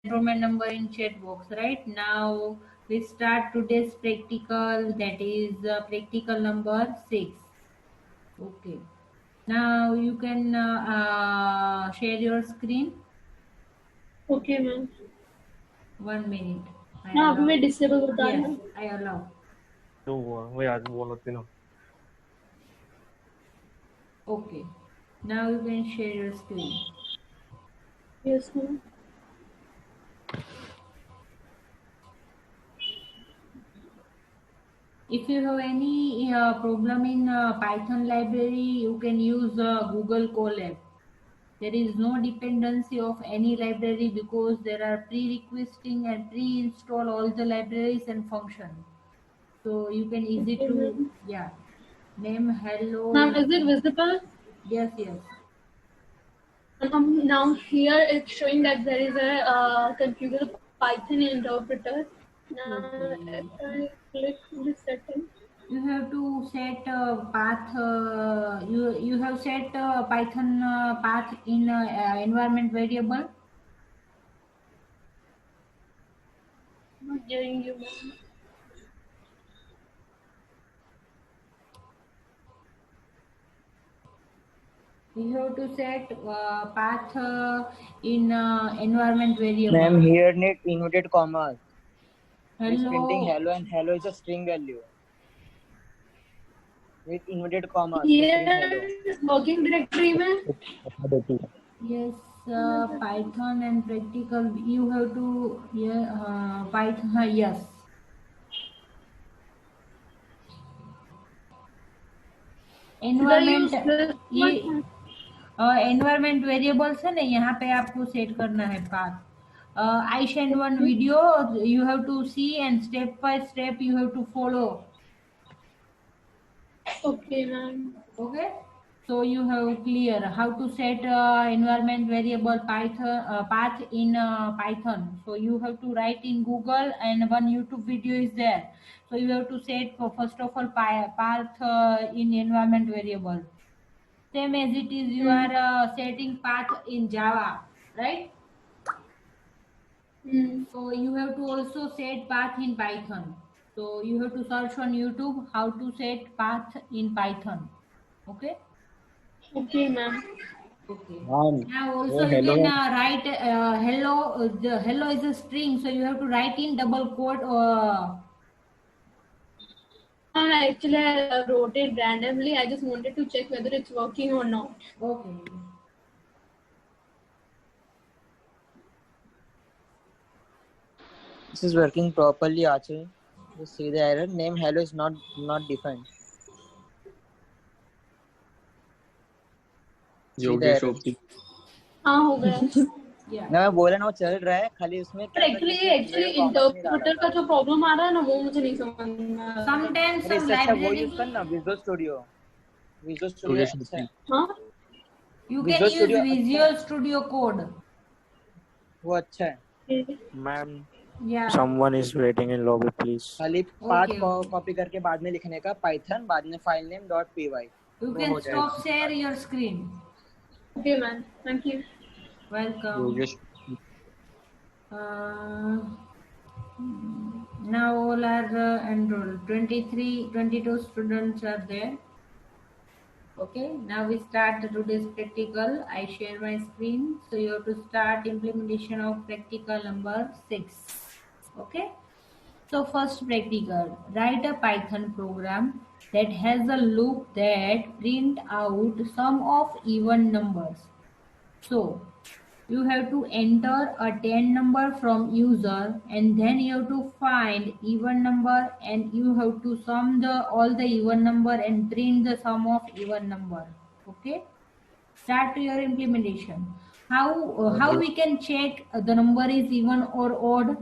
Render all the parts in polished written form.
enrollment number in chat box. Right now we start today's practical, that is practical number 6. Okay, now you can share your screen. Okay ma'am. 1 minute. ना अभी मैं disable बता रही Yes, हूँ. I allow. जो हुआ वो याद बोलते ना. Okay, now you can share your screen. Yes ma'am. If you have any problem in Python library, you can use Google Colab. There is no dependency of any library because there are pre-requesting and pre-install all the libraries and functions. So you can easy Okay, to, ma'am. yeah, name hello. Ma'am, is it visible? Yes, yes. Now here it's showing that there is a configure Python interpreter. Now Okay. if I click the setting. You have to set path. You have set Python path in environment variable. Not hearing you, ma'am. You have to set path in environment variable. Ma'am, here need inverted commas. It's printing Hello. hello and hello is a string value. With inverted commas. Yes, working directory में. Yes, Python and practical. You have to Python. Yes. Environment. Environment variables है ना, यहाँ पे आपको set करना है path. I send one video, you have to see and step by step you have to follow. Okay, ma'am. Okay, so you have clear how to set environment variable Python path in Python. So you have to write in Google, and one YouTube video is there. So you have to set first of all path in environment variable. Same as it is, you are setting path in Java, right? So you have to also set path in Python. So you have to search on YouTube how to set path in Python. Okay. Okay, ma'am. Okay. Ma'am, Now also you can write hello. The hello is a string, so you have to write in double quote. Actually, I wrote it randomly. I just wanted to check whether it's working or not. Okay. this is working properly, Archie. You see the error. Name hello is not defined. Yogesh OP. हाँ हो गया. Yeah. ना मैं बोला ना वो चल रहा है, खाली उसमें But actually इंटरप्रेटर का जो प्रॉब्लम आ रहा है ना वो मुझे नहीं समझ में आ रहा. Sometimes अरे some इससे अच्छा वो library. यूज करना विजुअल स्टूडियो. विजुअल स्टूडियो अच्छा है. हाँ. You can use Visual Studio Code. वो अच्छा है. Ma'am, Yeah. someone is waiting in lobby, please. खाली पाथ कॉपी करके बाद में लिखने का पाइथन, बाद में file name .py. You can stop share your screen. Okay, man. Thank you. Welcome. Yogesh. Now all are enrolled. 22 students are there. Okay, now we start today's practical. I share my screen. So you have to start implementation of practical number 6. Okay. So first practical, write a Python program that has a loop that print out sum of even numbers. So you have to enter a 10 number from user, and then you have to find even number, and you have to sum all the even number and print the sum of even number. Okay, start your implementation. How we can check the number is even or odd?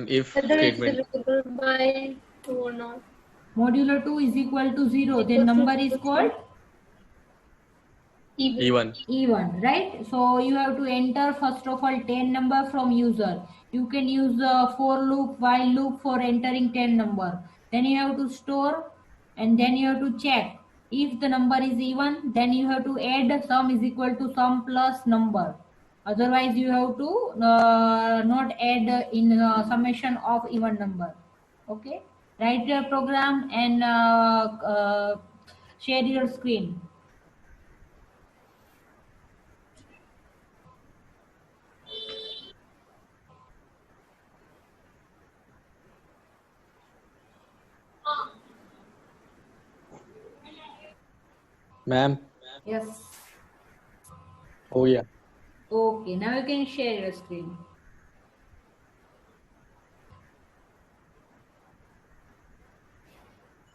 If Whether it's statement. divisible by 2 or not. Modulo 2 is equal to 0, then number is called even, right? So you have to enter first of all 10 number from user. You can use for loop, while loop for entering 10 number. Then you have to store, and then you have to check if the number is even, then you have to add sum is equal to sum plus number. Otherwise, you have to not add in summation of even number. Okay. Write your program and share your screen. Ma'am. Yes. Oh yeah. Okay, now you can share your screen.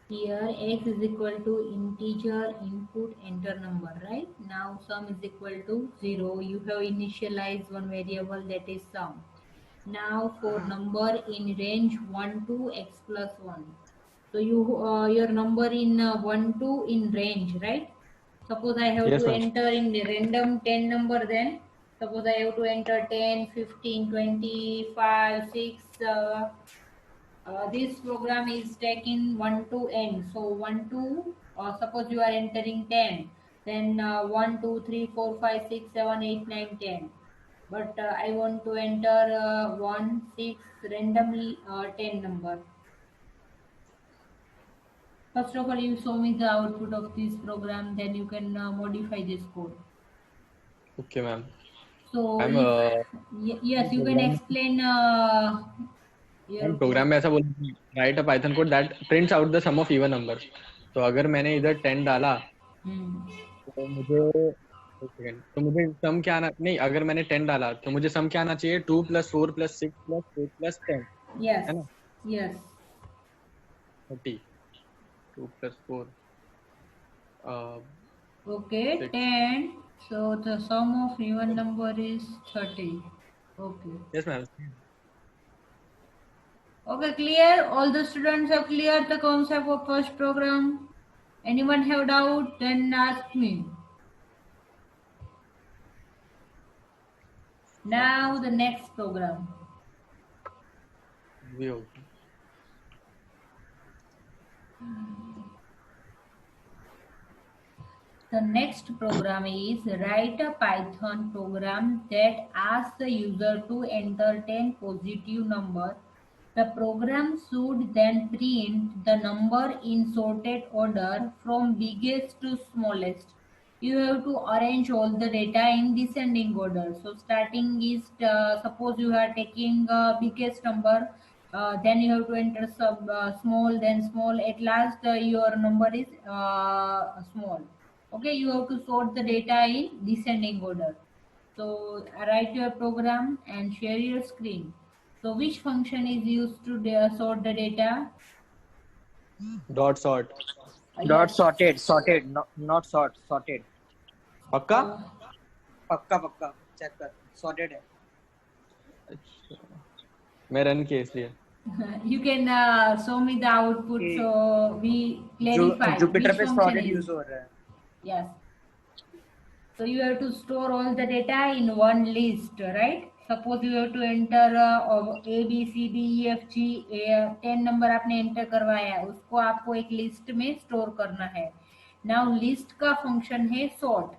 Here x is equal to integer input enter number, right? Now sum is equal to 0. You have initialized one variable, that is sum. Now for number in range 1 to x plus 1. So your number in 1 to in range, right? Suppose I have Yes, to ma'am. enter in the random 10 number, then suppose I have to enter 10, 15, 25, 6. This program is taking 1 to n. So 1 to, suppose you are entering 10, then 1, 2, 3, 4, 5, 6, 7, 8, 9, 10. But I want to enter 1, 6, randomly 10 number. First of all, you show me the output of this program, then you can modify this code. Okay, ma'am. So I'm yes, you can explain your program में ऐसा बोल write a Python code that prints out the sum of even numbers. तो अगर मैंने इधर 10 डाला तो मुझे एक सेकंड, तो मुझे सम क्या आना, नहीं अगर मैंने 10 डाला तो मुझे सम क्या आना चाहिए, 2 + 4 + 6 + 8 + 10. yes, है ना? yes. 30. 2 + 4 Okay, 6. 10. So the sum of even number is 30. Okay. Yes, ma'am. Okay, clear? All the students have cleared the concept of first program. Anyone have doubt? Then ask me. Now the next program. भी होगी. The next program is write a Python program that asks the user to enter 10 positive numbers. The program should then print the number in sorted order from biggest to smallest. You have to arrange all the data in descending order. So starting is, suppose you are taking biggest number, then you have to enter small, then small. At last your number is small. Okay, you have to sort the data in descending order. So write your program and share your screen. So which function is used to sort the data? Dot sort. Dot sorted, not sorted. पक्का? पक्का check कर, sorted है. मैं run किया इसलिए. You can show me the output, Okay. so we clarify. Jupyter which पे function sorted is- use हो रहा है. Yes. So you have to store all the data in one list, right? Suppose you have to enter A, B, C, D, E, F, G, 10 number आपने enter करवाया है, उसको आपको एक list में स्टोर करना है. नाउ लिस्ट का फंक्शन है sort.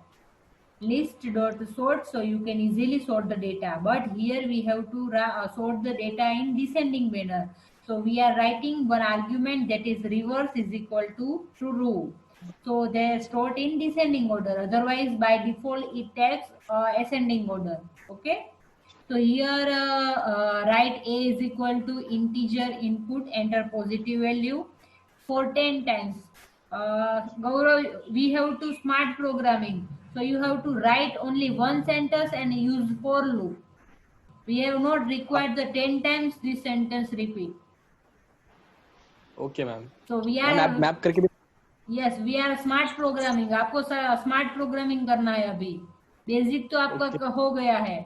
List dot sort, so you can easily sort the data. But here we have to sort the data in descending manner. So we are writing one argument, that is reverse is equal to true. So they are stored in descending order. Otherwise, by default, it takes ascending order. Okay. So here write A is equal to integer input, enter positive value for 10 times. Gaurav, we have to smart programming. So you have to write only one sentence and use for loop. We have not required the 10 times this sentence repeat. Okay, ma'am. So we are map करके भी. yes, we are smart programming. आपको smart programming करना है अभी. Basic तो आपका हो गया है.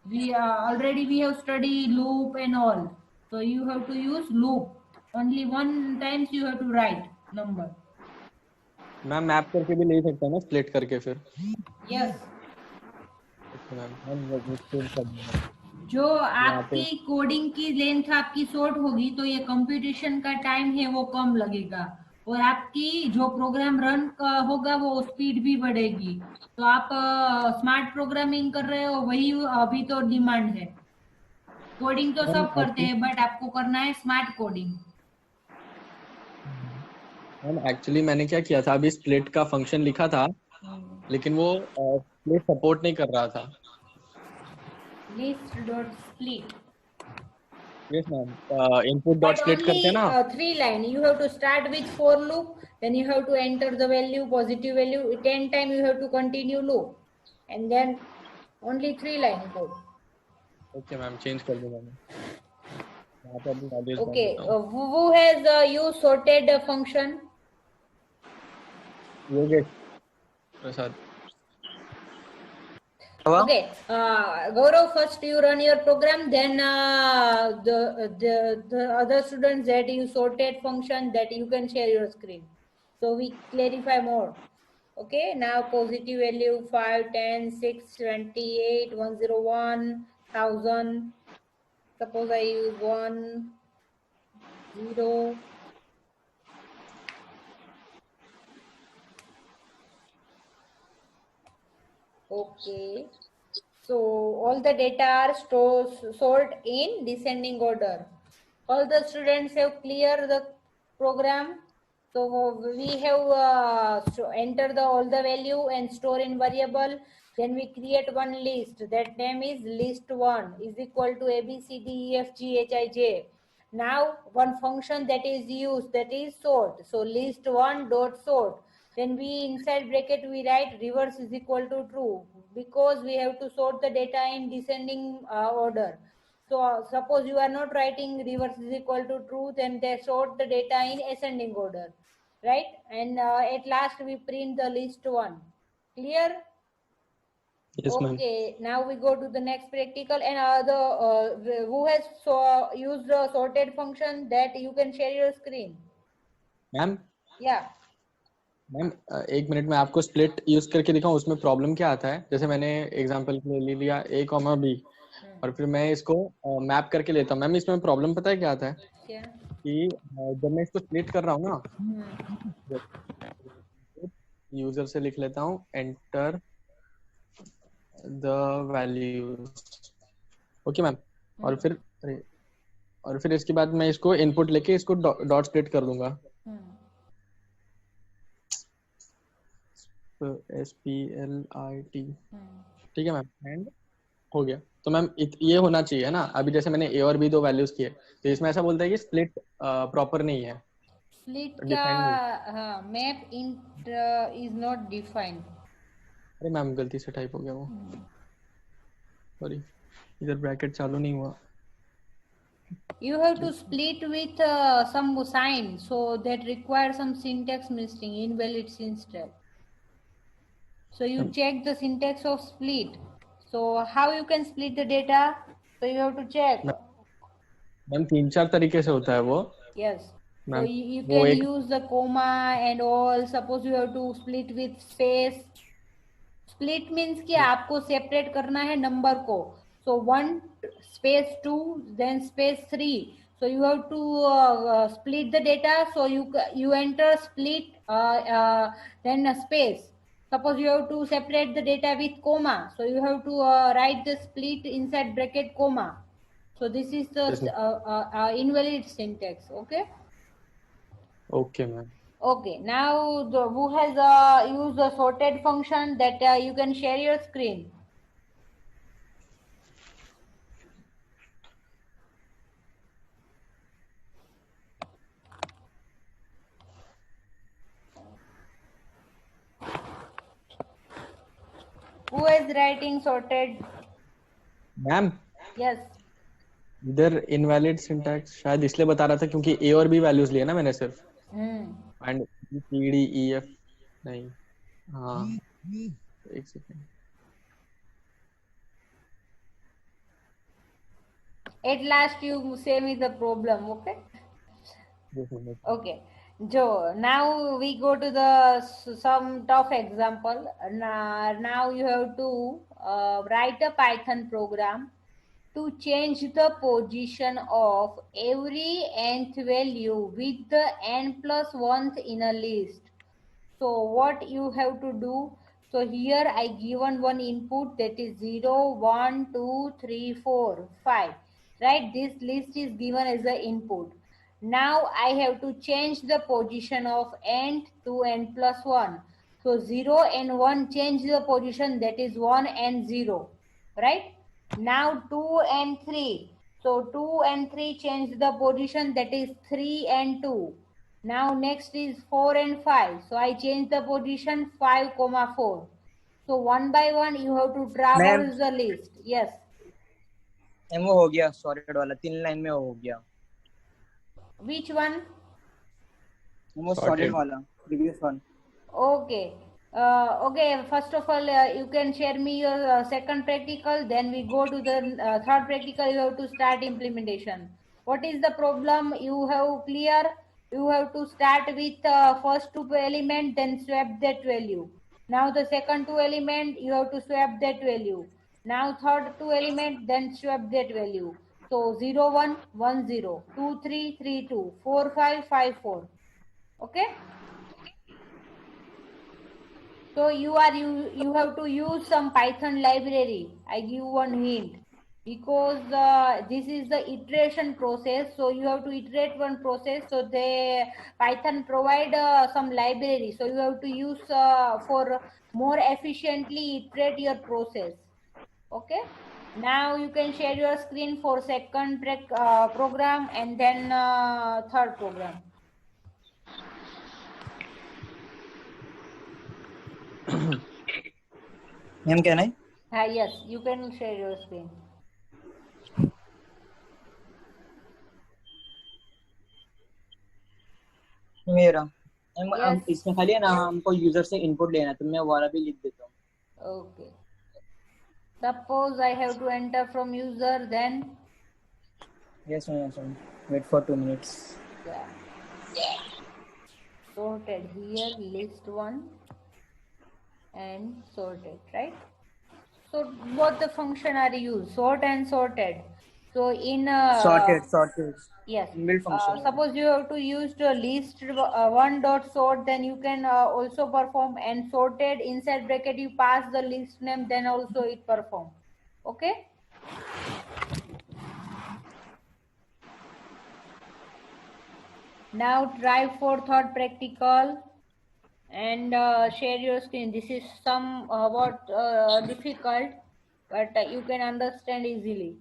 We already we have studied loop and all. So you have to use loop. Only one times you have to write number. Ma'am map करके भी ले सकता है ना, स्प्लिट करके फिर. Yes. Okay, ma'am. हम स्प्लिट कर देंगे. जो आपकी कोडिंग की लेंथ आपकी शॉर्ट होगी तो ये कंप्यूटेशन का टाइम है वो कम लगेगा. और आपकी जो प्रोग्राम रन होगा वो स्पीड भी बढ़ेगी। तो आप स्मार्ट प्रोग्रामिंग कर रहे हो, वही अभी तो डिमांड है। कोडिंग तो मैम सब करते एक्चुअली हैं, बट आपको करना है स्मार्ट कोडिंग। मैम एक्चुअली मैंने क्या किया था, अभी स्प्लिट का फंक्शन लिखा था, लेकिन वो स्प्लिट सपोर्ट नहीं कर रहा था। List dot split, yes ma'am, input dot but split करते हैं only ना। 3 line. You have to start with for loop, then you have to enter the value, positive value, 10 time you have to continue loop, and then only 3 line code. Okay ma'am, change कर दूंगा मैं, यहाँ पे अभी values डाल Okay, देता हूँ। who has used sorted function? Yogesh Prasad. Okay, Gaurav, first you run your program, then the other students that you sorted function, that you can share your screen. So we clarify more. Okay, now positive value 5, 10, 6, 28, 101, 1000. Suppose I use 1, 0. Okay. So all the data are stored in descending order. All the students have clear the program. So we have enter all the value and store in variable. Then we create one list. That name is list1 is equal to A, B, C, D, E, F, G, H, I, J. Now one function that is used, that is sort. So list1 dot sort. Then we inside bracket we write reverse is equal to true, because we have to sort the data in descending order. So suppose you are not writing reverse is equal to true, then they sort the data in ascending order, right? And at last we print the list one. Clear? Yes ma'am. Okay, now we go to the next practical. And who has used the sorted function, that you can share your screen? Ma'am Yeah. Ma'am एक minute में आपको split use करके दिखाऊं, उसमें problem क्या आता है। जैसे मैंने एग्जांपल के लिए ले लिया a कॉमा b, और फिर मैं इसको मैप करके लेता हूँ। मैम इसमें प्रॉब्लम पता है क्या आता है क्या? कि जब मैं इसको स्प्लिट कर रहा हूँ ना, यूजर से लिख लेता हूँ enter the values. Okay ma'am, और फिर अरे, और फिर इसके बाद मैं इसको इनपुट लेके इसको डॉट स्प्लिट कर दूंगा। SPLIT, ठीक है मैम, एंड हो गया। तो मैम ये होना चाहिए ना। अभी जैसे मैंने a और b दो वैल्यूज किए, तो इसमें ऐसा बोलता है कि स्प्लिट प्रॉपर नहीं है, स्प्लिट क्या? डिफाइंड नहीं। हाँ, map int is not defined. अरे मैम गलती से टाइप हो गया वो, सॉरी, इधर ब्रैकेट चालू नहीं हुआ। You have to split with some sign, so that requires some syntax missing, invalid syntax. So you check the syntax of split. So how you can split the data? So you have to check. Ma'am 3-4 तरीके से होता है वो। Yes. So ma'am you वो can एक use the comma and all. Suppose you have to split with space. Split means कि आपको separate करना है number को. So 1 space 2 then space 3. So you have to split the data. So you enter split then a space. Suppose you have to separate the data with comma. So you have to write the split inside bracket comma. So this is the invalid syntax. Okay. Okay ma'am. Okay, now who has used the sorted function, that you can share your screen? Who is writing sorted? Ma'am Yes. इधर invalid syntax शायद इसलिए बता रहा था क्योंकि a और b values लिए ना मैंने सिर्फ, and C D E F नहीं। हाँ एक second. At last you say me the problem, okay? Okay. So now we go to the some tough example. Now you have to write a Python program to change the position of every nth value with the n plus 1th in a list. So what you have to do? So here I given one input, that is 0, 1, 2, 3, 4, 5. Right? This list is given as the input. Now I have to change the position of n to n plus 1. So 0 and 1 change the position, that is 1 and 0. Right? Now 2 and 3. So 2 and 3 change the position, that is 3 and 2. Now next is 4 and 5. So I change the position 5, 4. So one by one you have to ma'am traverse the list. Yes. Ma'am वो हो गया sorted वाला 3 line में हो गया Which one? वो Sorted. Sorted वाला previous one Okay. Okay. First of all, you can share me your second practical. Then we go to the third practical. You have to start implementation. What is the problem you have clear? You have to start with first two element, then swap that value. Now the second two element, you have to swap that value. Now third two element, then swap that value. So 0, 1, 1, 0, 2, 3, 3, 2, 4, 5, 5, 4. Okay. So you have to use some Python library. I give one hint, because this is the iteration process. So you have to iterate one process. So the Python provide some library. So you have to use for more efficiently iterate your process. Okay. Now you can share your screen for second program and then third program. Ma'am क्या नहीं Yes, you can share your screen. मेरा ma'am Yes. इसमें खाली है ना हमको user से input लेना है तो मैं वाला भी लिख देता हूँ Okay. Suppose I have to enter from user, then yes ma'am wait for 2 minutes yeah. Sorted here, list one and sorted, right? So both the function are used, sort and sorted. So in sorted yes, inbuilt function suppose you have to use the list one dot sort, then you can also perform, and sorted inside bracket you pass the list name, then also it perform. Okay. Now try for third practical and share your screen. This is somewhat difficult, but you can understand easily.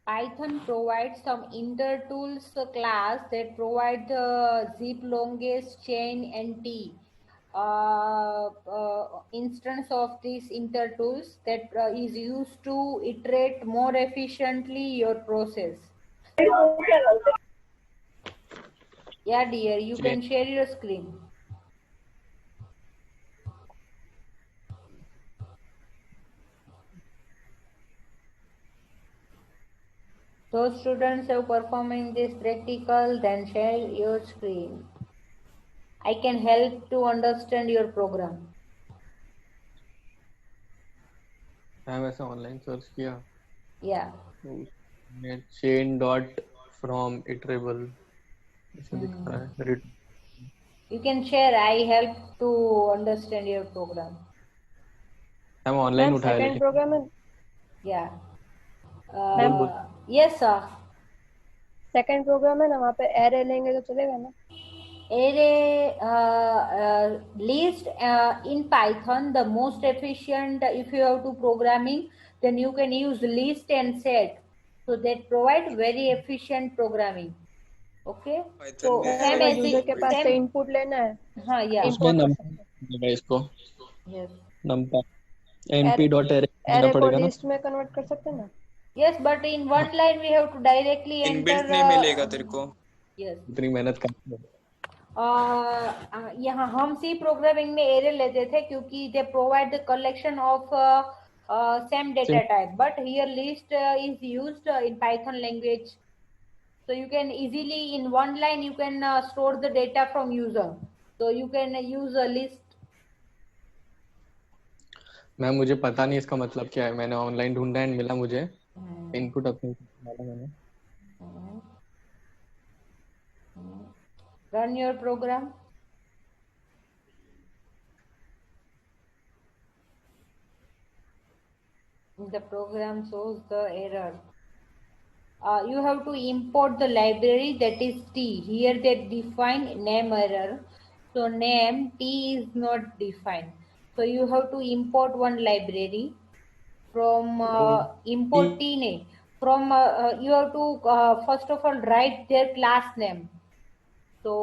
Python provides some intertools class that provide the zip, longest, chain, and t instance of these intertools that is used to iterate more efficiently your process. Yeah, dear, you can share your screen. Those students who are performing this practical, then share your screen. I can help to understand your program. Ma'am ऐसा online search किया Yeah. Chain dot from iterable ऐसा दिख रहा है You can share. I help to understand your program. Ma'am online उठाया second program है Yeah. बोल। Yes, sir. Second program है ना वहाँ पे एरे लेंगे तो चलेगा ना Array list in Python, the most efficient if you have to programming, then you can use list and set. So that provide very efficient programming. Okay. So same as user के पास से same. Input लेना है हाँ, yeah. उसमें number इसको Yes. Number np dot array देना को पड़ेगा ना लिस्ट में कन्वर्ट कर सकते हैं ना Yes, but in one line we have to directly enter. Inbuilt नहीं मिलेगा तेरे को Yes. इतनी मेहनत करते हैं यहाँ हम सी प्रोग्रामिंग में एरे लेते थे क्योंकि they provide the collection of same data type, but here list is used in Python language, so you can easily in one line you can store the data from user, so you can use a list. Ma'am मुझे पता नहीं इसका मतलब क्या है, मैंने online ढूंढा and मिला मुझे इनपुट अपनी डाला मैंने. Run your program. The program shows the error. You have to import the library, that is T. Here they define name error, so name T is not defined, so you have to import one library from import T name from you have to first of all write their class name. So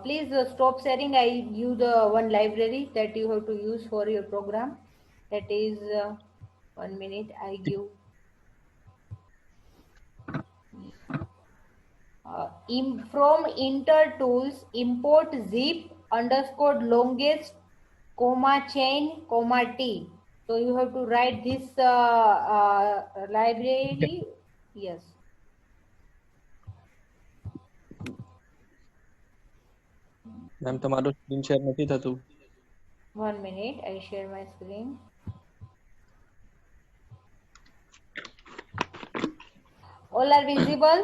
please stop sharing. I give the one library that you have to use for your program. That is 1 minute. I give from inter tools import zip underscore longest comma chain comma T. So you have to write this library. Yes. Ma'am તમારો screen share નથી થતું. 1 minute. I share my screen. All are visible?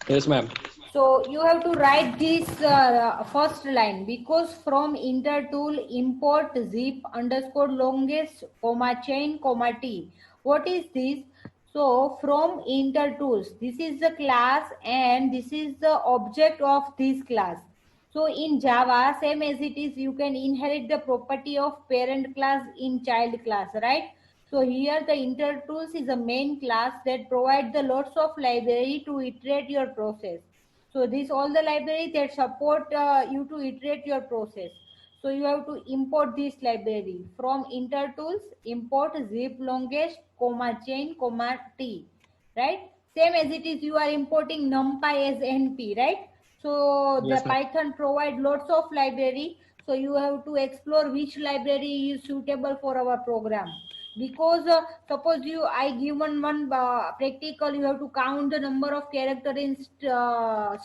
Yes ma'am. So you have to write this first line, because from inter tool import zip underscore longest comma chain comma T. What is this? So from inter tools, this is the class and this is the object of this class. So in Java, same as it is, you can inherit the property of parent class in child class, right? So here the inter tools is a main class that provide the lots of library to iterate your process. So these all the library that support you to iterate your process. So you have to import this library from inter tools import zip longest comma chain comma T, right? Same as it is, you are importing numpy as np, right? So Yes, the ma'am. Python provide lots of library, so you have to explore which library is suitable for our program. Because suppose I given one practical, you have to count the number of character in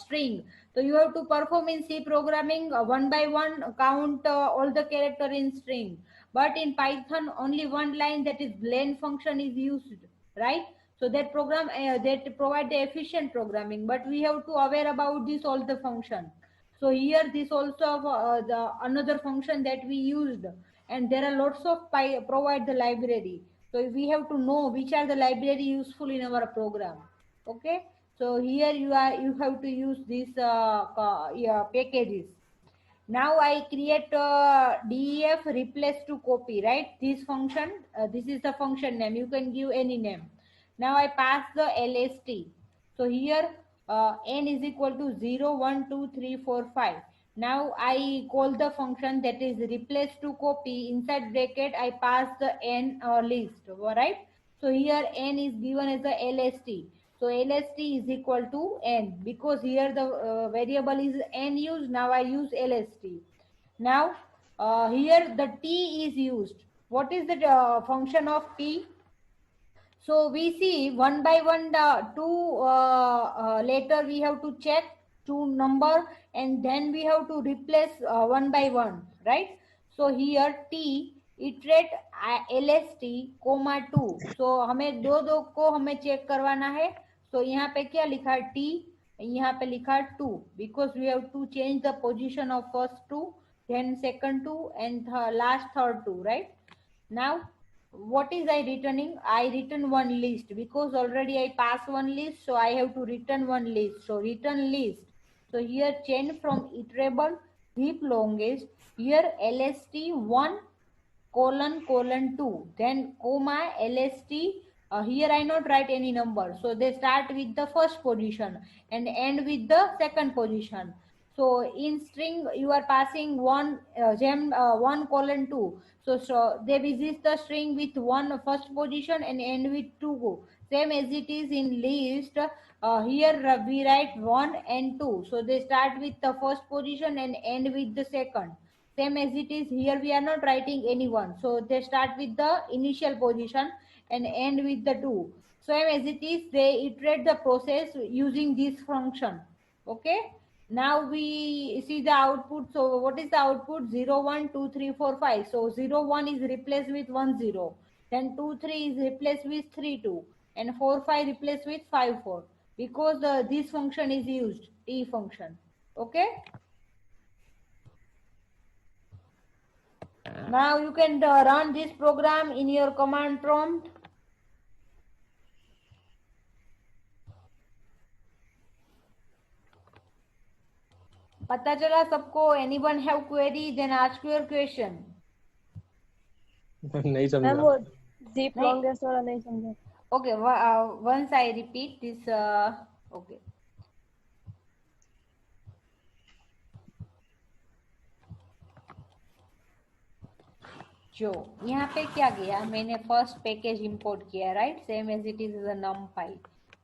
string, so you have to perform in C programming one by one count all the character in string, but in Python only one line, that is len function, is used, right? So that program that provide the efficient programming, but we have to aware about this all the function. So here this also the another function that we used, and there are lots of provide the library, so we have to know which are the library useful in our program. Okay, so here you have to use these packages. Now I create def replace to copy, right? This function, this is the function name, you can give any name. Now I pass the lst. So here n is equal to 0 1 2 3 4 5. Now I call the function that is replace to copy, inside bracket I pass the n list, right? So here n is given as the lst, so lst is equal to n, because here the variable is n used. Now I use lst. Now here the t is used. What is the function of t? So we see one by one two later we have to check two number, and then we have to replace one by one, right? So here t iterate lst comma 2. So हमें दो दो को हमें check करवाना है. So यहाँ पे क्या लिखा है t, यहाँ पे लिखा है 2, because we have to change the position of first 2, then second 2, and last third 2, right? Now what is I returning? I return one list, because already I pass one list, so I have to return one list. So return list. So here chain from iterable heap longest, here lst1 colon 2, then comma lst. Here I not write any number, so they start with the first position and end with the second position. So in string you are passing one gem 1 colon 2. So they visit the string with one first position and end with 2 Same as it is in list. Here we write 1 and 2. So they start with the first position and end with the second. Same as it is here, we are not writing any one. So they start with the initial position and end with the 2. Same as it is, they iterate the process using this function. Okay. Now we see the output. So what is the output? 0, 1, 2, 3, 4, 5. So 0, 1 is replaced with 1, 0. Then 2, 3 is replaced with 3, 2. And 4, 5 replaced with 5, 4. Because this function is used, T function. Okay. Now you can run this program in your command prompt. पता चला सबको? Anyone have query? Then ask your question. नहीं समझा। Ma'am वो zip longest वाला नहीं समझा। Okay, once I repeat this. Okay. जो यहाँ पे क्या किया, मैंने फर्स्ट पैकेज इंपोर्ट किया, right, same as it is the numpy.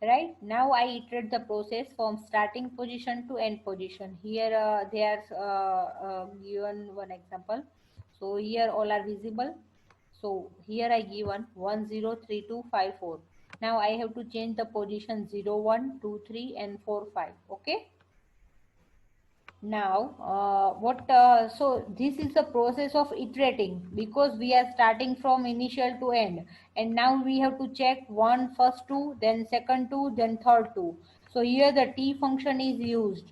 Right, now I iterate the process from starting position to end position. Here they are given one example. So here all are visible. So here I given 1 0 3 2 5 4. Now I have to change the position 0 1 2 3 and 4 5. Okay. Now so this is the process of iterating, because we are starting from initial to end, and now we have to check first 2, then second 2, then third 2. So here the T function is used.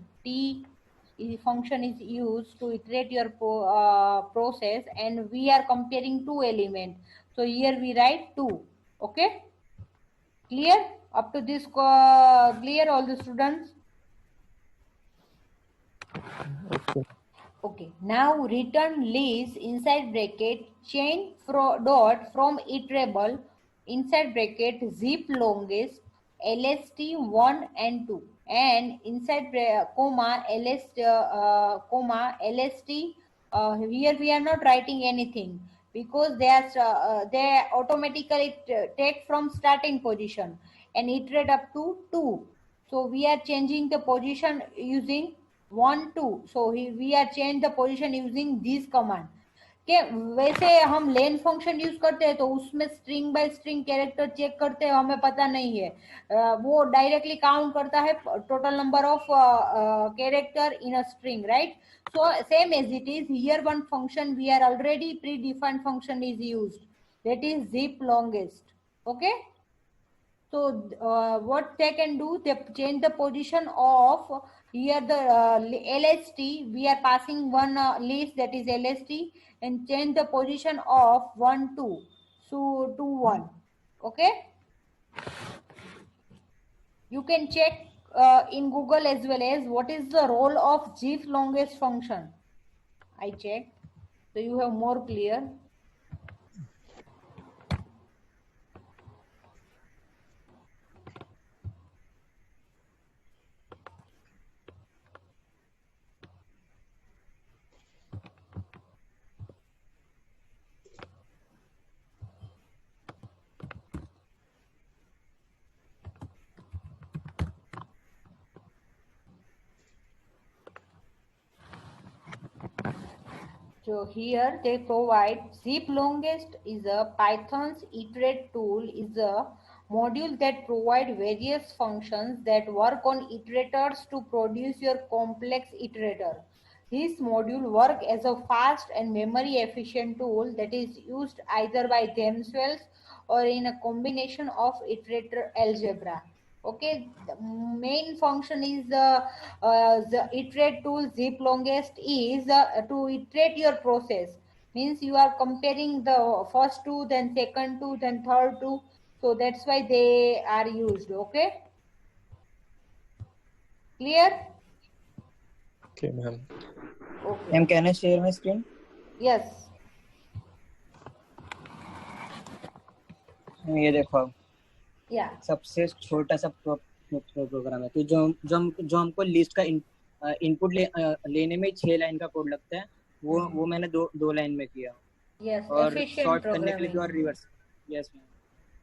Function is used to iterate your process, and we are comparing two elements. So here we write 2. Okay, clear up to this? Clear all the students? Okay, now return list inside bracket chain dot from iterable inside bracket zip longest lst1 and 2, and inside comma lst. Here we are not writing anything, because they automatically take from starting position and iterate up to 2. So we are changing the position using 1 2. So we are change the position using this command. के वैसे हम len function use करते हैं तो उसमें string by string character check करते हैं, हमें पता नहीं है, वो डायरेक्टली काउंट करता है total number of character in a string, right. So same as it is here, one function we are already predefined function is used, that is zip longest. Okay. So what they can do, they change the position of here the LST. We are passing one list, that is LST, and change the position of 1 2. So 2 1. Okay. You can check in Google as well as what is the role of zip longest function. I checked, so you have more clear. So here they provide zip longest is a Python's iterate tool, is a module that provide various functions that work on iterators to produce your complex iterator. This module work as a fast and memory efficient tool that is used either by themselves or in a combination of iterator algebra. Okay, the main function is the iterate tool zip longest is to iterate your process. Means you are comparing the first 2, then second 2, then third 2. So that's why they are used. Okay, clear? Okay, ma'am. Okay. Ma'am, can I share my screen? Yes. ये देखो, Yeah. सबसे छोटा सा programme है, तो जो हमको list का इनपुट लेने में 6 लाइन का कोड लगता है, वो मैंने दो लाइन में किया. Yes. और Efficient शॉर्ट करने के लिए programming. और रिवर्स. Yes ma'am.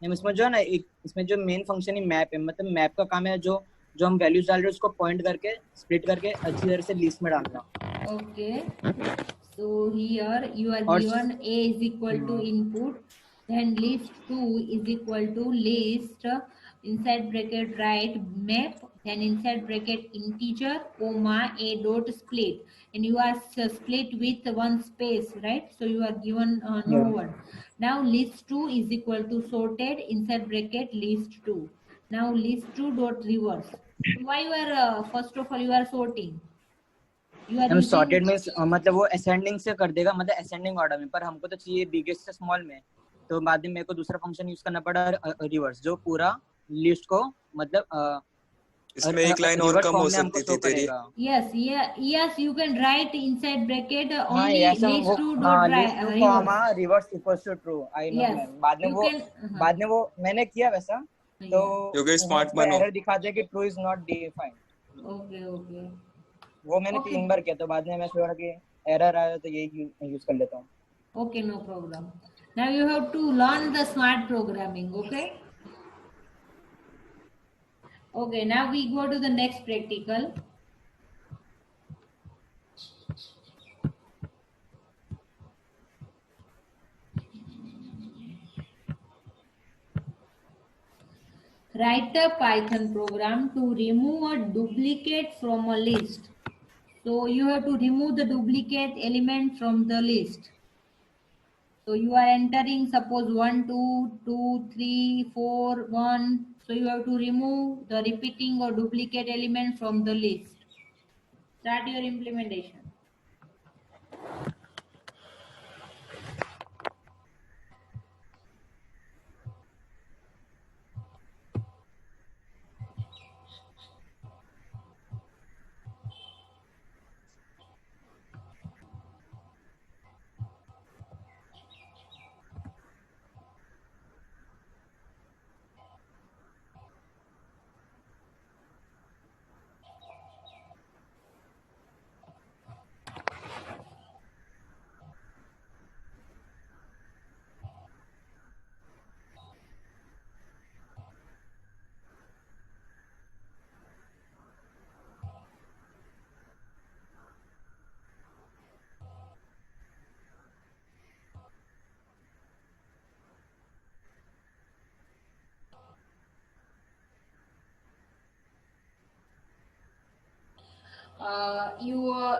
इसमें जो है ना इसमें जो मेन फंक्शन ही मैप है, मतलब मैप का काम है जो जो हम वैल्यूज डाल रहे हैं उसको पॉइंट करके स्प्लिट करके अच्छी तरह से लिस्ट में डालना। Okay. So here you are और given A is equal to input, then list 2 is equal to list, inside bracket write map, then inside bracket integer comma A dot split, and you are split with one space, right? So you are given no yeah. one. Now list 2 is equal to sorted, inside bracket list 2. Now list 2 dot reverse. So why you are first of all you are sorting? You are हम using sorted में मतलब वो ascending से कर देगा, मतलब ascending order में, पर हमको तो चाहिए बिगेस्ट से स्मॉल में, तो बाद में मेरे को दूसरा फंक्शन यूज करना पड़ा रिवर्स, जो पूरा लिस्ट को मतलब इसमें एक लाइन और रिवर्स कम फॉर्म हो में हमको सकती शो थी तेरी। करेगा। yes, yes, you can write inside bracket हाँ only ऐसा वो list 2 dot list two reverse. Comma reverse equals to true, I know Yes, ma'am. बाद में you वो can बाद में वो मैंने किया वैसा, तो yeah. क्योंकि वो स्मार्ट उसमें बनो। एरर दिखाते हैं कि true is not defined. Okay, okay, वो मैंने okay, 3 बार किया, तो बाद में मैं सोचा कि एरर आया तो यही यूज कर लेता हूँ। okay, no problem. Now you have to learn the smart programming. Okay, okay, now we go to the next practical. Write a Python program to remove a duplicate from a list. So you have to remove the duplicate element from the list. So you are entering suppose 1, 2, 2, 3, 4, 1. So you have to remove the repeating or duplicate element from the list. Start your implementation.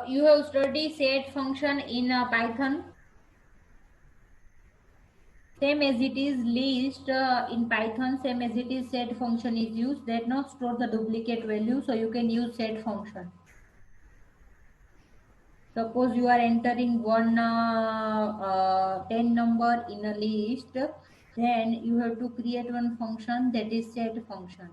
You have studied set function in Python. Same as it is list in Python, same as it is set function is used. That not store the duplicate value, so you can use set function. Suppose you are entering 10 number in a list, then you have to create one function that is set function.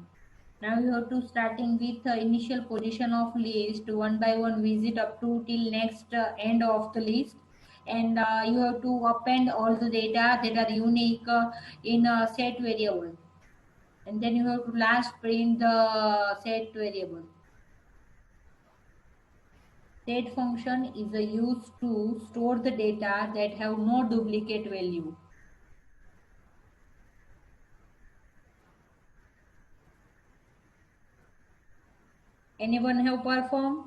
Now you have to starting with the initial position of list, one by one visit up to till next end of the list, and you have to append all the data that are unique in a set variable, and then you have to last print the set variable. Set function is used to store the data that have no duplicate value. Anyone have performed?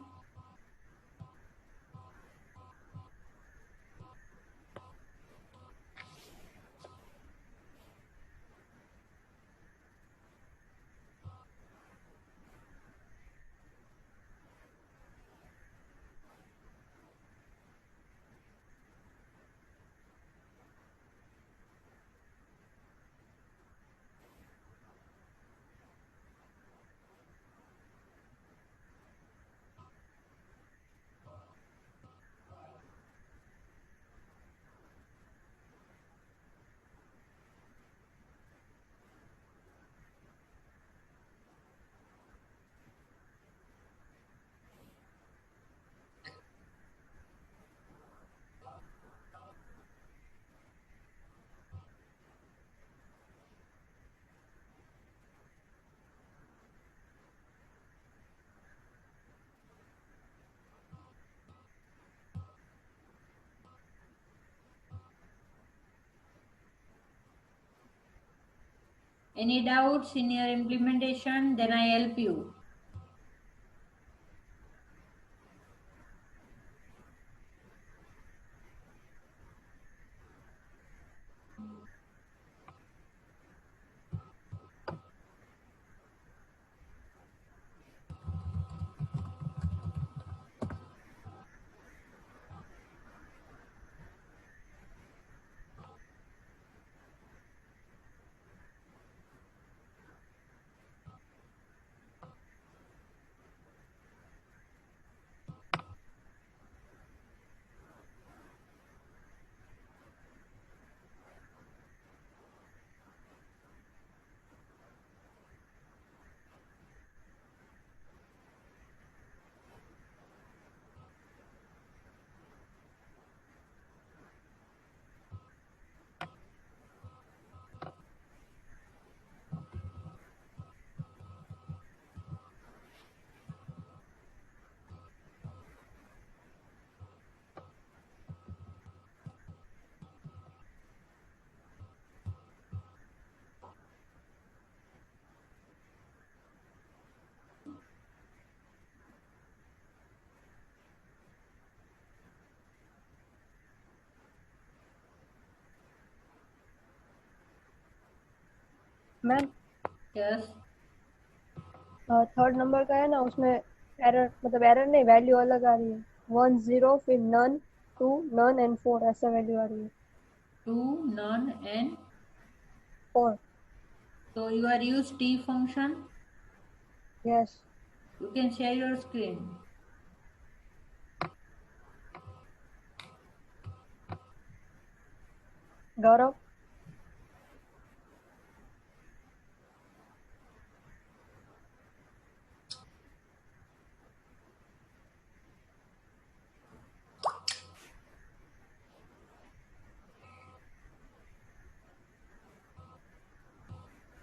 Any doubts in your implementation? Then I help you. Ma'am Yes. Third number का है ना, उसमें error, मतलब error नहीं, value अलग आ रही है। 1 0 फिर नन 2 नन एंड 4 ऐसा वैल्यू आ रही है। 2 none and 4। so you are use T function. Yes. You can share your screen. Gaurav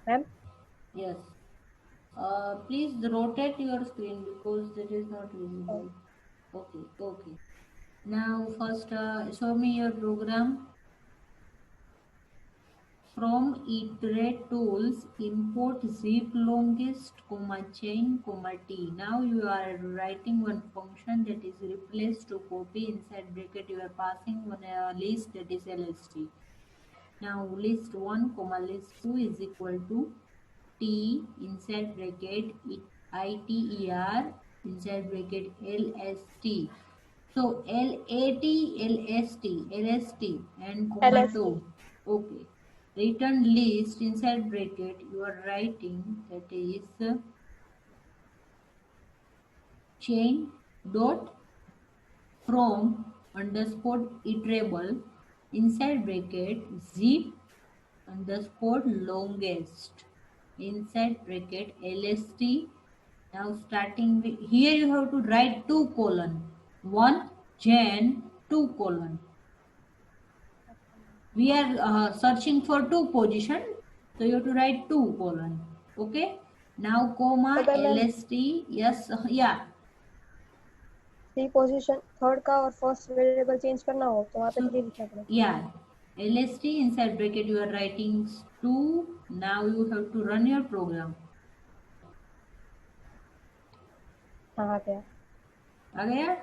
ma'am Yes. Please rotate your screen because it is not visible. Okay, okay. Now first show me your program. From iterate tools, import zip longest, comma chain, comma t. Now you are writing one function that is replaced to copy inside bracket. You are passing one list that is LST. Now list 1 comma list 2 is equal to T inside bracket ITER inside bracket LST. So LST and comma LST 2. Okay. Return list inside bracket you are writing that is chain dot from underscore iterable inside bracket zip underscore longest inside bracket LST. Now starting with here you have to write 2 colon 1 Jan 2 colon. We are searching for 2 position, so you have to write 2 colon. Okay. Now comma अगर ma'am LST. Yes. Yeah. सी position third का और first variable change करना हो तो वहाँ पे So 3 लिखना पड़ेगा। yeah. LST inside bracket you are writing 2. Now you have to run your program. हाँ आ गया। आ गया?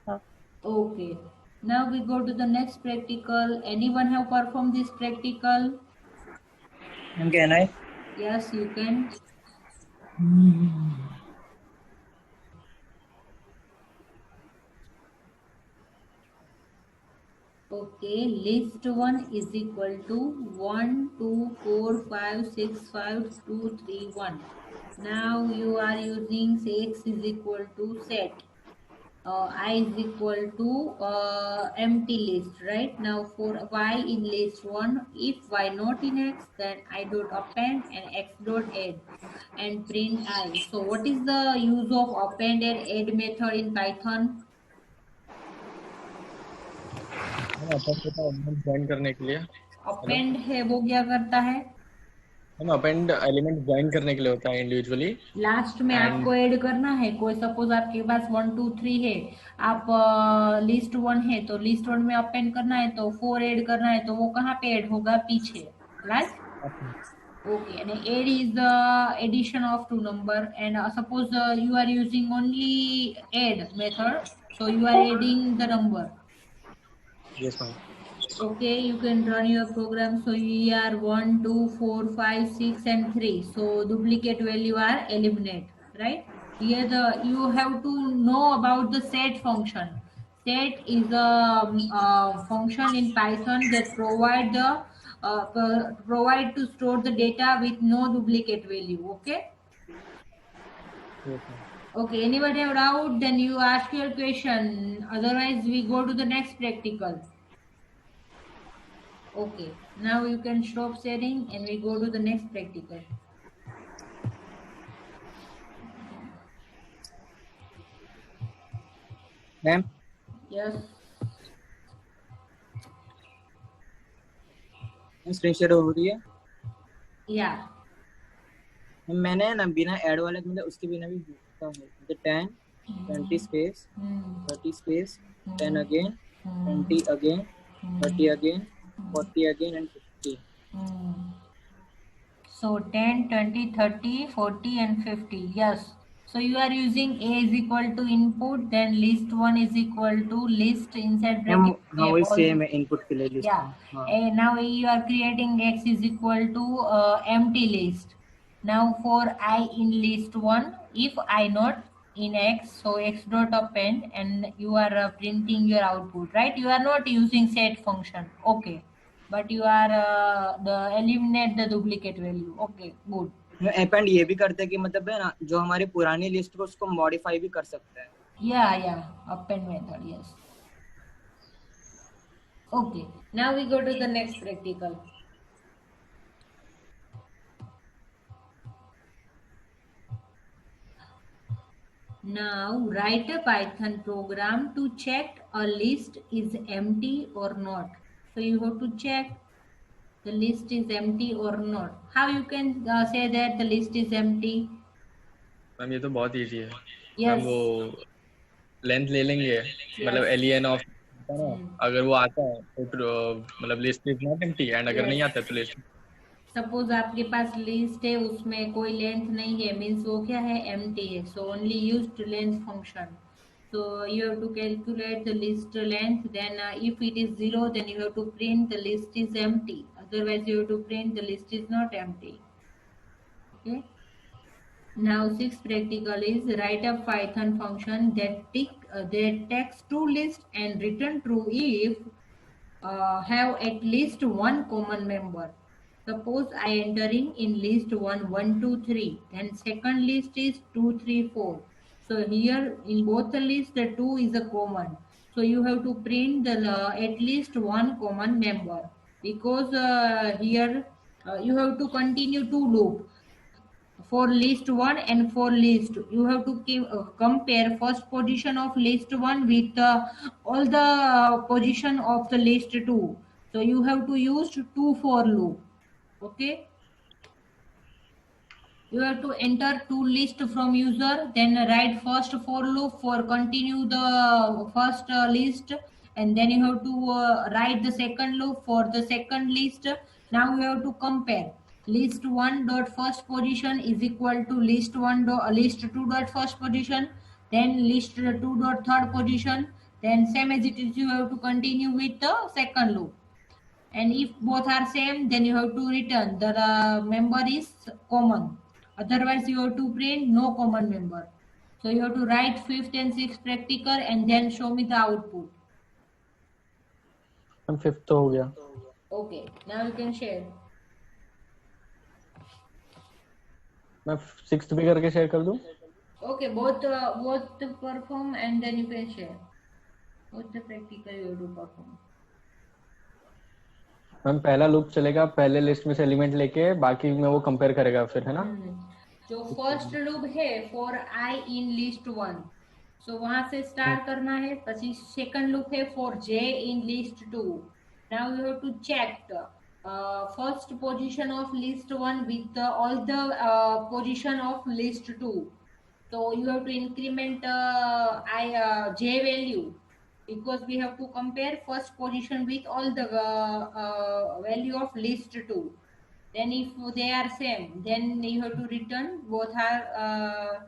हाँ। Okay. Now we go to the next practical. Anyone have performed this practical? Can I? Yes, you can. Okay, list 1 is equal to 1, 2, 4, 5, 6, 5, 2, 3, 1. Now you are using x is equal to set. I is equal to empty list, right? Now for y in list 1, if y not in x, then I dot append and x dot add and print I. So what is the use of append and add method in Python? Append होता है element join करने के लिए। Append है वो क्या करता है? अपेंड एलिमेंट ज्वाइन करने के लिए होता है इंडिविजुअली। लास्ट में आपको ऐड करना है। कोई सपोज आपके पास 1 2 3 है, आप लिस्ट 1 है तो लिस्ट 1 में अपेंड करना है तो 4 ऐड करना है तो वो कहाँ पे ऐड होगा? पीछे, right? Okay, and add is the addition of two number, and suppose you are using only add method, so you are adding the number. Yes, ma'am. Okay, you can run your program. So we are 1, 2, 4, 5, 6, and 3. So duplicate value are eliminate, right? Here the you have to know about the set function. Set is a function in Python that provide to store the data with no duplicate value. Okay. Yes, ma'am. Okay. Anybody have doubt? Then you ask your question. Otherwise, we go to the next practical. Okay, now you can stop sharing and we go to the next practical. Ma'am Yes. Screen share हो रही है Yeah. मैंने ना बिना add वाले मतलब उसके बिना भी होता है मतलब 10 20 space 30 space 10 again 20 again 30 again 40 again and 50 So 10, 20, 30, 40 and 50. Yes. So you are using A is equal to input, then list 1 is equal to list inside ma'am bracket. हाँ वही all- सेम है इनपुट के लिए list Yeah. हाँ Now you are creating X is equal to empty list. Now for I in list 1, if I not in X, so X dot append and you are printing your output, right? You are not using set function. Okay. But you are the eliminate the duplicate value. Okay, good. Append ये भी करते हैं कि मतलब है ना जो हमारी पुरानी लिस्ट को उसको मॉडिफाई भी कर सकते हैं Yeah, append method, yes. Okay, now we go to the next practical. Now write a Python program to check a list is empty or not. So you have to check the list is empty or not. How you can say that the list is empty? Ma'am ये तो बहुत easy है Yes. Ma'am वो length ले लेंगे मतलब Yes. Alien of अगर वो आता है तो मतलब list is not empty and अगर नहीं आता तो लिस्ट सपोज आपके पास लिस्ट है उसमें कोई लेंथ नहीं है मीन्स वो क्या है एम्प्टी है so only used length function so you have to calculate the list length then if it is 0 then you have to print the list is empty otherwise you have to print the list is not empty. Okay, now sixth practical is write a Python function that takes two lists and return true if have at least one common member. Suppose I entering in list 1, 1, 2, 3. Then second list is 2, 3, 4. So here in both the lists the 2 is a common. So you have to print the at least one common member because here you have to continue to loop for list 1 and for list 2. You have to compare first position of list 1 with all the position of the list 2. So you have to use 2 for loop. Okay, you have to enter two list from user then write first for loop for continue the first list and then you have to write the second loop for the second list. Now you have to compare list 1 dot first position is equal to list 1 dot list 2 dot first position then list 2 dot third position then same as it is you have to continue with the second loop and if both are same then you have to return the member is common otherwise you have to print no common member. So you have to write fifth and sixth practical and then show me the output. Ma'am fifth तो हो गया Okay, now you can share. मैं sixth भी करके share कर दूं Okay, both perform and then you can share both the practical you have to perform. Ma'am पहला loop चलेगा पहले लिस्ट में से एलिमेंट लेके बाकी में वो कंपेयर करेगा फिर है ना जो फर्स्ट लूप है for I in list 1 so वहां से स्टार्ट करना है પછી सेकंड लूप है for J in list 2 now you have to check first position of list 1 with all the position of list 2 so you have to increment j value because we have to compare first position with all the value of list 2 Then if they are same, then you have to return both are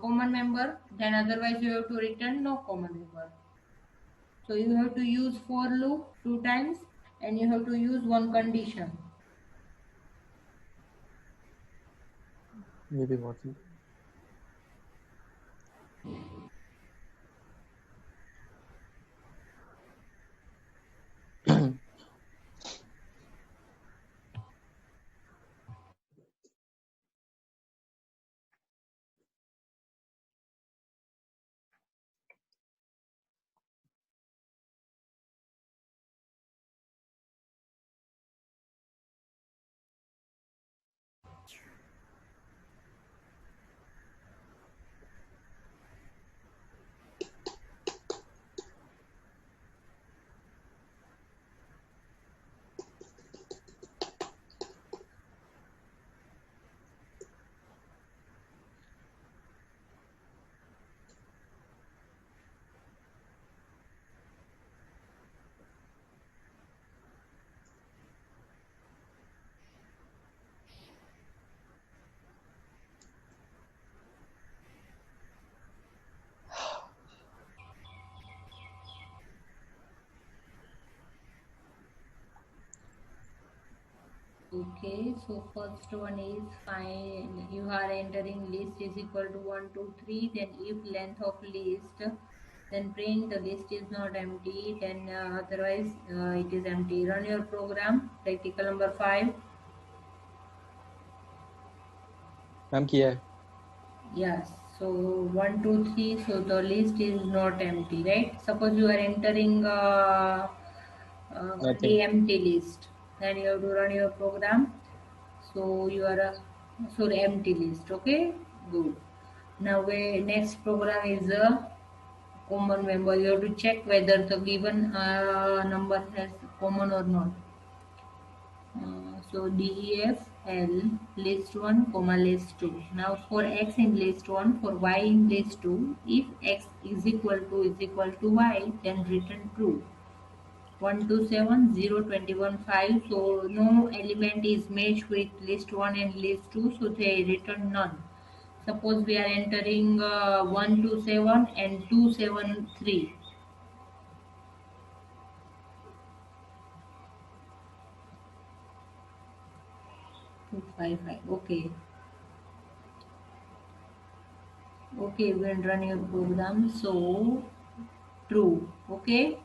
common member. Then otherwise you have to return no common member. So you have to use for loop 2 times and you have to use one condition. Maybe watching. Okay, so first one is fine. You are entering list is equal to 1, 2, 3. Then if length of list, then print the list is not empty. Then otherwise it is empty. Run your program. Practical number 5. Ma'am किया है. Yes. So 1, 2, 3. So the list is not empty, right? Suppose you are entering Nothing. the empty list. Then you have to run your program. So you are so empty list. Okay, good. Now next program is a common member. You have to check whether the given number has common or not. So DEF L list 1 comma list 2. Now for x in list 1, for y in list 2, if x is equal to y, then return true. 127 0 21 5. So no element is matched with list 1 and list 2, so they return none. Suppose we are entering 127 and 273. 255. Okay. Okay, we'll run your program. So true. Okay.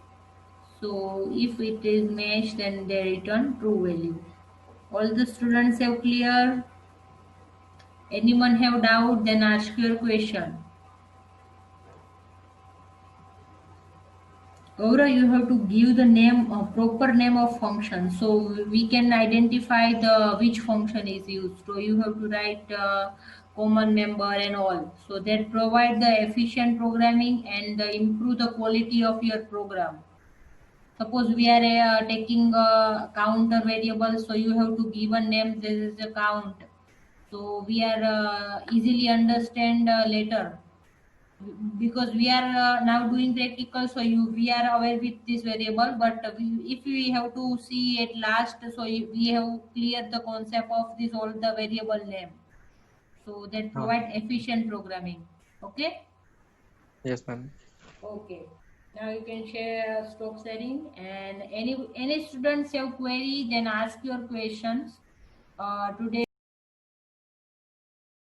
So if it is matched, then they return true value. All the students have clear. Anyone have doubt? Then ask your question. Gaurav, you have to give the name, proper name of function, so we can identify the which function is used. So you have to write common member and all. So that provide the efficient programming and improve the quality of your program. Suppose we are taking a counter variable, so you have to give a name. This is a count. So we are easily understand later, because we are now doing practical, so we are aware with this variable, but if we have to see at last, so we have clear the concept of this all the variable name, so that provide efficient programming. Okay. Yes, ma'am. Okay, now you can share stop sharing, and any students have query, then ask your questions today.